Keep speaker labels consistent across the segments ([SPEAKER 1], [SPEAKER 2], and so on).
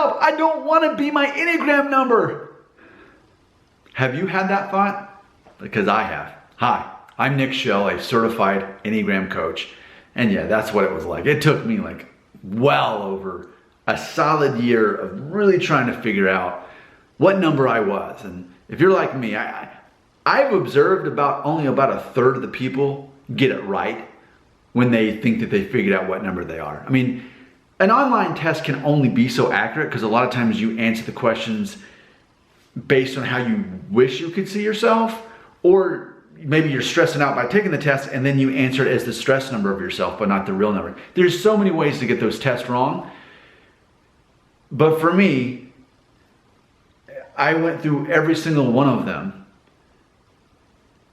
[SPEAKER 1] help. I don't want to be my Enneagram number. Have you had that thought? Because I have. Hi, I'm Nick Schell, a certified Enneagram coach. And yeah, that's what it was like. It took me like well over a solid year of really trying to figure out what number I was. And if you're like me, I've observed only about a third of the people get it right when they think that they figured out what number they are. I mean, an online test can only be so accurate because a lot of times you answer the questions based on how you wish you could see yourself, or maybe you're stressing out by taking the test and then you answer it as the stress number of yourself, but not the real number. There's so many ways to get those tests wrong. But for me, I went through every single one of them.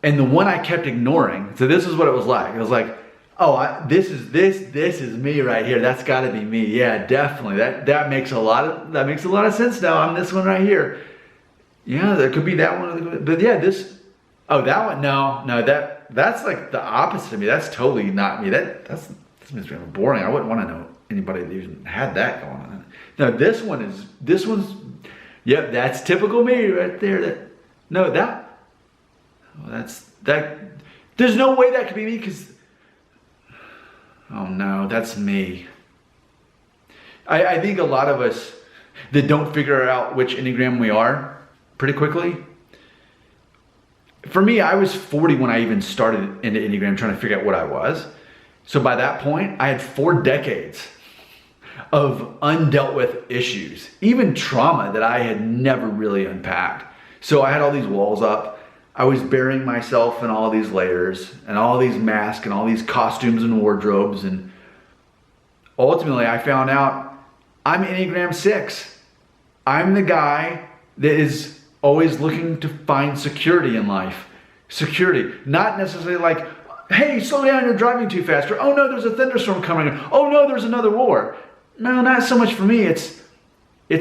[SPEAKER 1] And the one I kept ignoring, so this is what it was like. It was like, oh, this is me right here. That's got to be me. Yeah, definitely. That makes a lot of sense now. I'm this one right here. Yeah, there could be that one, but yeah, that one. No, that's like the opposite of me. That's totally not me. This is really boring. I wouldn't want to know anybody that even had that going on. No, this one's. Yep, that's typical me right there. There's no way that could be me because. Oh no, that's me. I think a lot of us that don't figure out which Enneagram we are pretty quickly. For me, I was 40 when I even started into Enneagram trying to figure out what I was. So by that point, I had 4 decades of undealt with issues, even trauma that I had never really unpacked. So I had all these walls up. I was burying myself in all these layers and all these masks and all these costumes and wardrobes. And ultimately I found out I'm Enneagram 6. I'm the guy that is always looking to find security in life. Security, not necessarily like, hey, slow down, you're driving too fast. Or, oh no, there's a thunderstorm coming. Oh no, there's another war. No, not so much for me. It's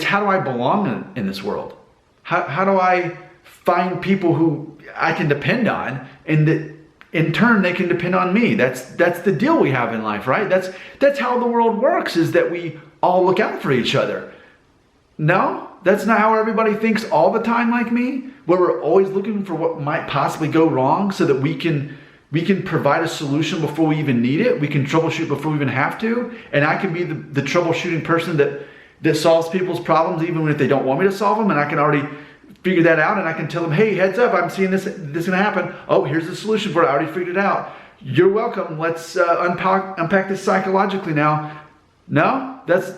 [SPEAKER 1] how do I belong in this world? How do I find people who I can depend on, and that in turn they can depend on me? That's the deal we have in life, right? That's how the world works, is that we all look out for each other. No, that's not how everybody thinks all the time like me, where we're always looking for what might possibly go wrong so that we can provide a solution before we even need it. We can troubleshoot before we even have to. And I can be the troubleshooting person that solves people's problems even if they don't want me to solve them. And I can already figure that out, and I can tell them, hey, heads up, I'm seeing this is gonna happen. Oh, here's the solution for it. I already figured it out. You're welcome. Let's unpack this psychologically now. No, that's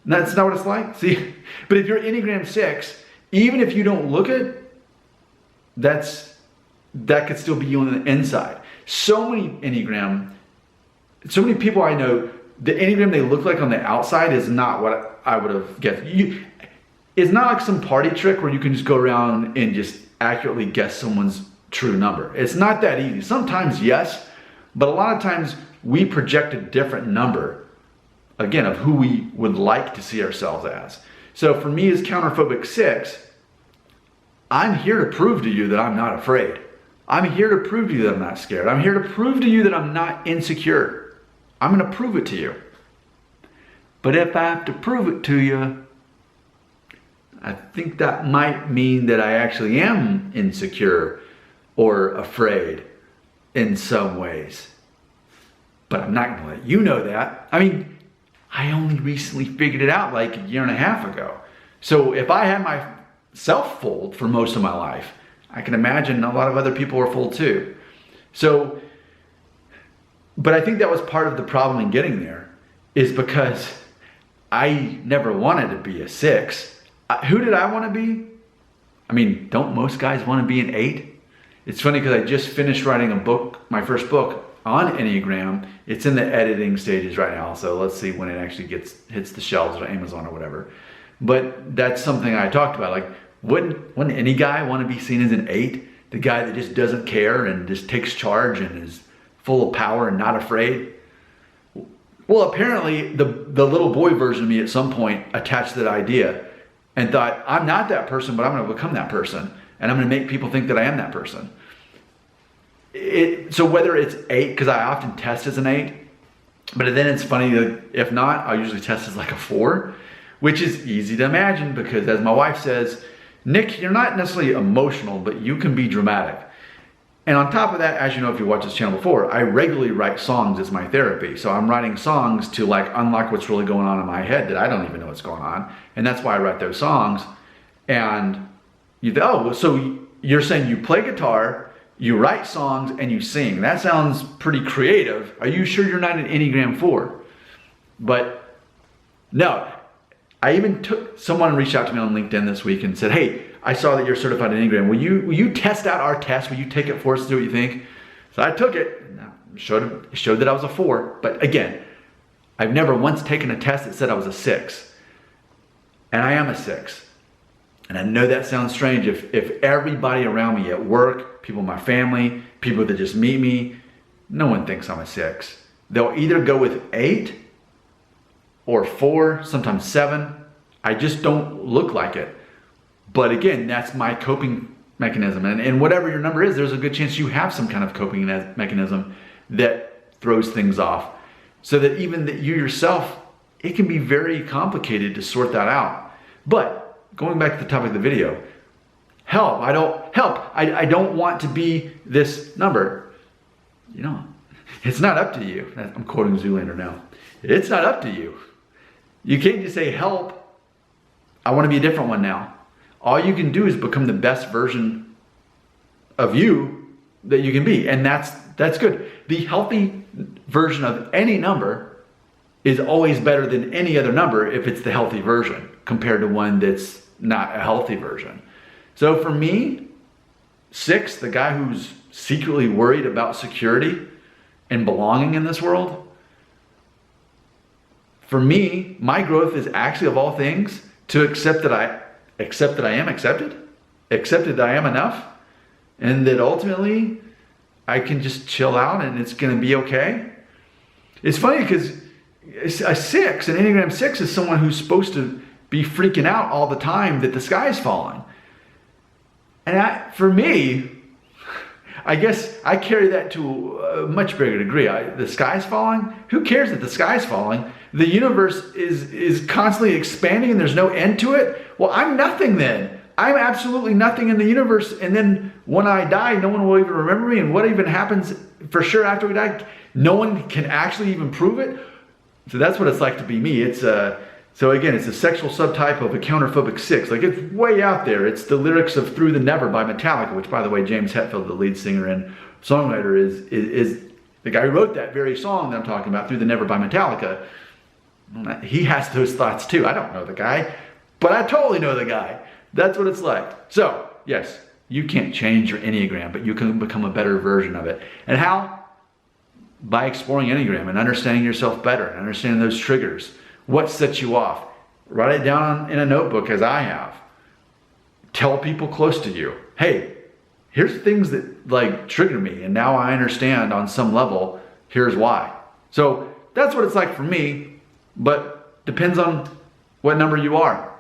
[SPEAKER 1] not what it's like. See, but if you're Enneagram 6, even if you don't look it, that could still be you on the inside. So many people I know, the Enneagram they look like on the outside is not what I would have guessed. It's not like some party trick where you can just go around and just accurately guess someone's true number. It's not that easy. Sometimes yes, but a lot of times we project a different number, again, of who we would like to see ourselves as. So for me as counterphobic 6, I'm here to prove to you that I'm not afraid. I'm here to prove to you that I'm not scared. I'm here to prove to you that I'm not insecure. I'm going to prove it to you. But if I have to prove it to you, I think that might mean that I actually am insecure or afraid in some ways. But I'm not going to let you know that. I mean, I only recently figured it out like a year and a half ago. So if I had myself fooled for most of my life, I can imagine a lot of other people were fooled too. So, but I think that was part of the problem in getting there, is because I never wanted to be a 6. Who did I want to be? I mean, don't most guys want to be an 8? It's funny because I just finished writing a book, my first book on Enneagram. It's in the editing stages right now, so let's see when it actually hits the shelves or Amazon or whatever. But that's something I talked about. Like, wouldn't any guy want to be seen as an 8? The guy that just doesn't care and just takes charge and is full of power and not afraid? Well, apparently the little boy version of me at some point attached that idea and thought, I'm not that person, but I'm going to become that person. And I'm going to make people think that I am that person. So whether it's 8, because I often test as an 8, but then it's funny that if not, I'll usually test as like a 4. which is easy to imagine because, as my wife says, Nick, you're not necessarily emotional, but you can be dramatic. And on top of that, as you know, if you watched this channel before, I regularly write songs as my therapy. So I'm writing songs to like unlock what's really going on in my head that I don't even know what's going on. And that's why I write those songs. And you think, oh, so you're saying you play guitar, you write songs, and you sing. That sounds pretty creative. Are you sure you're not an Enneagram 4? But no, I even someone reached out to me on LinkedIn this week and said, hey, I saw that you're certified in Enneagram. Will you test out our test? Will you take it for us to see what you think? So I took it. It showed that I was a 4. But again, I've never once taken a test that said I was a 6. And I am a 6. And I know that sounds strange if everybody around me at work, people in my family, people that just meet me, no one thinks I'm a 6. They'll either go with 8 or 4, sometimes 7. I just don't look like it. But again, that's my coping mechanism. And whatever your number is, there's a good chance you have some kind of coping mechanism that throws things off. So that even that you yourself, it can be very complicated to sort that out. But going back to the topic of the video, help. I don't want to be this number. You know, it's not up to you. I'm quoting Zoolander now. It's not up to you. You can't just say, help, I want to be a different one now. All you can do is become the best version of you that you can be. And that's good. The healthy version of any number is always better than any other number if it's the healthy version compared to one that's not a healthy version. So for me, 6, the guy who's secretly worried about security and belonging in this world, for me, my growth is actually, of all things, to accept that I am accepted that I am enough, and that ultimately I can just chill out and it's going to be okay. It's funny because a 6, an Enneagram 6, is someone who's supposed to be freaking out all the time that the sky's falling. And for me, I guess I carry that to a much bigger degree. The sky's falling? Who cares that the sky's falling? The universe is constantly expanding and there's no end to it. Well, I'm nothing then. I'm absolutely nothing in the universe. And then when I die, no one will even remember me. And what even happens for sure after we die, no one can actually even prove it. So that's what it's like to be me. So again, it's a sexual subtype of a counterphobic 6. Like, it's way out there. It's the lyrics of Through the Never by Metallica, which, by the way, James Hetfield, the lead singer and songwriter, is the guy who wrote that very song that I'm talking about, Through the Never by Metallica. He has those thoughts too. I don't know the guy, but I totally know the guy. That's what it's like. So, yes, you can't change your Enneagram, but you can become a better version of it. And how? By exploring Enneagram and understanding yourself better and understanding those triggers. What sets you off? Write it down in a notebook, as I have. Tell people close to you, hey, here's things that like trigger me, and now I understand on some level, here's why. So that's what it's like for me, but depends on what number you are.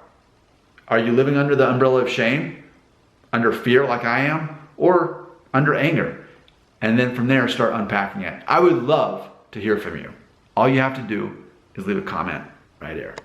[SPEAKER 1] Are you living under the umbrella of shame, under fear like I am, or under anger? And then from there, start unpacking it. I would love to hear from you. All you have to do is leave a comment right there.